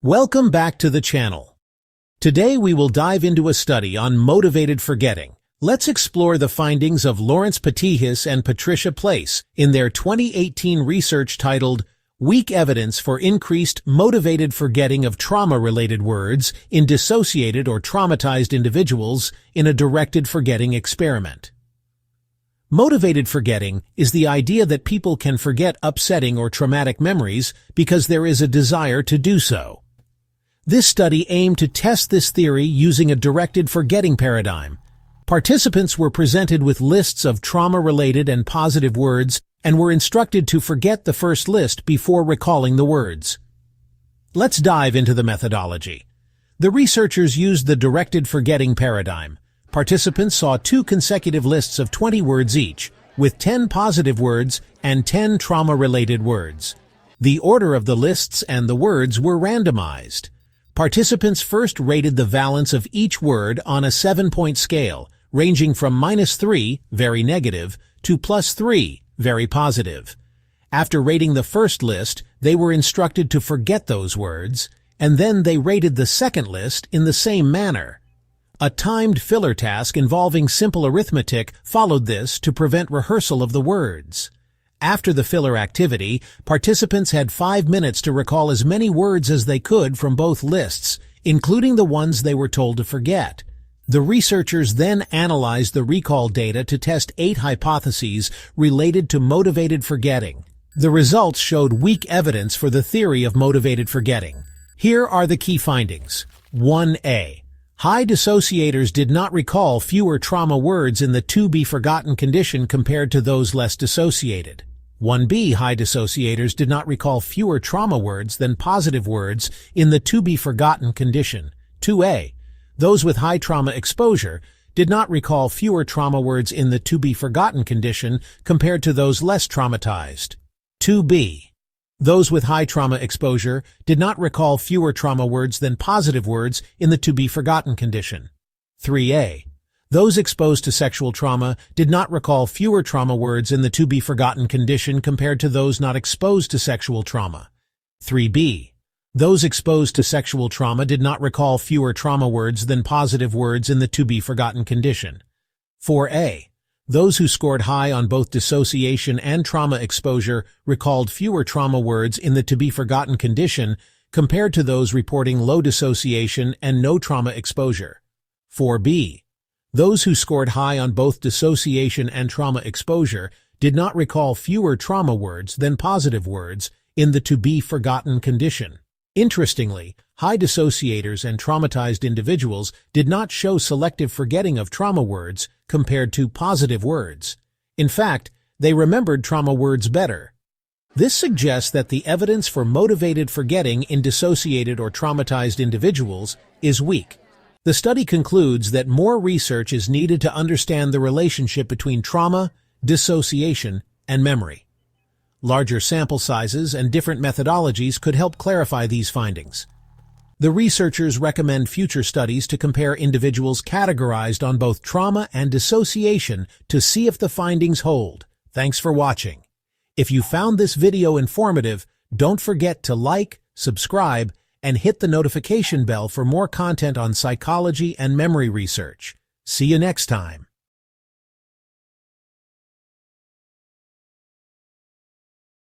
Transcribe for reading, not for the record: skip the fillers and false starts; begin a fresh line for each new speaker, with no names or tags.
Welcome back to the channel. Today we will dive into a study on motivated forgetting. Let's explore the findings of Lawrence Patihis and Patricia in their 2018 research titled Weak Evidence for Increased Motivated Forgetting of Trauma-Related Words in Dissociated or Traumatized Individuals in a Directed Forgetting Experiment. Motivated forgetting is the idea that people can forget upsetting or traumatic memories because there is a desire to do so. This study aimed to test this theory using a directed forgetting paradigm. Participants were presented with lists of trauma-related and positive words and were instructed to forget the first list before recalling the words. Let's dive into the methodology. The researchers used the directed forgetting paradigm. Participants saw 2 consecutive lists of 20 words each, with 10 positive words and 10 trauma-related words. The order of the lists and the words were randomized. Participants first rated the valence of each word on a 7-point scale, ranging from -3, very negative, to +3, very positive. After rating the first list, they were instructed to forget those words, and then they rated the second list in the same manner. A timed filler task involving simple arithmetic followed this to prevent rehearsal of the words. After the filler activity, participants had 5 minutes to recall as many words as they could from both lists, including the ones they were told to forget. The researchers then analyzed the recall data to test 8 hypotheses related to motivated forgetting. The results showed weak evidence for the theory of motivated forgetting. Here are the key findings. 1A. High dissociators did not recall fewer trauma words in the to-be-forgotten condition compared to those less dissociated. 1B. High dissociators did not recall fewer trauma words than positive words in the to-be-forgotten condition. 2A. Those with high trauma exposure did not recall fewer trauma words in the to-be-forgotten condition compared to those less traumatized. 2B. Those with high trauma exposure did not recall fewer trauma words than positive words in the to-be-forgotten condition. 3A. Those exposed to sexual trauma did not recall fewer trauma words in the to-be-forgotten condition compared to those not exposed to sexual trauma. 3B. Those exposed to sexual trauma did not recall fewer trauma words than positive words in the to-be-forgotten condition. 4A. Those who scored high on both dissociation and trauma exposure recalled fewer trauma words in the to-be-forgotten condition compared to those reporting low dissociation and no trauma exposure. 4B. Those who scored high on both dissociation and trauma exposure did not recall fewer trauma words than positive words in the to-be-forgotten condition. Interestingly, high dissociators and traumatized individuals did not show selective forgetting of trauma words compared to positive words. In fact, they remembered trauma words better. This suggests that the evidence for motivated forgetting in dissociated or traumatized individuals is weak. The study concludes that more research is needed to understand the relationship between trauma, dissociation, and memory. Larger sample sizes and different methodologies could help clarify these findings. The researchers recommend future studies to compare individuals categorized on both trauma and dissociation to see if the findings hold. Thanks for watching. If you found this video informative, don't forget to like, subscribe, and hit the notification bell for more content on psychology and memory research. See you next time.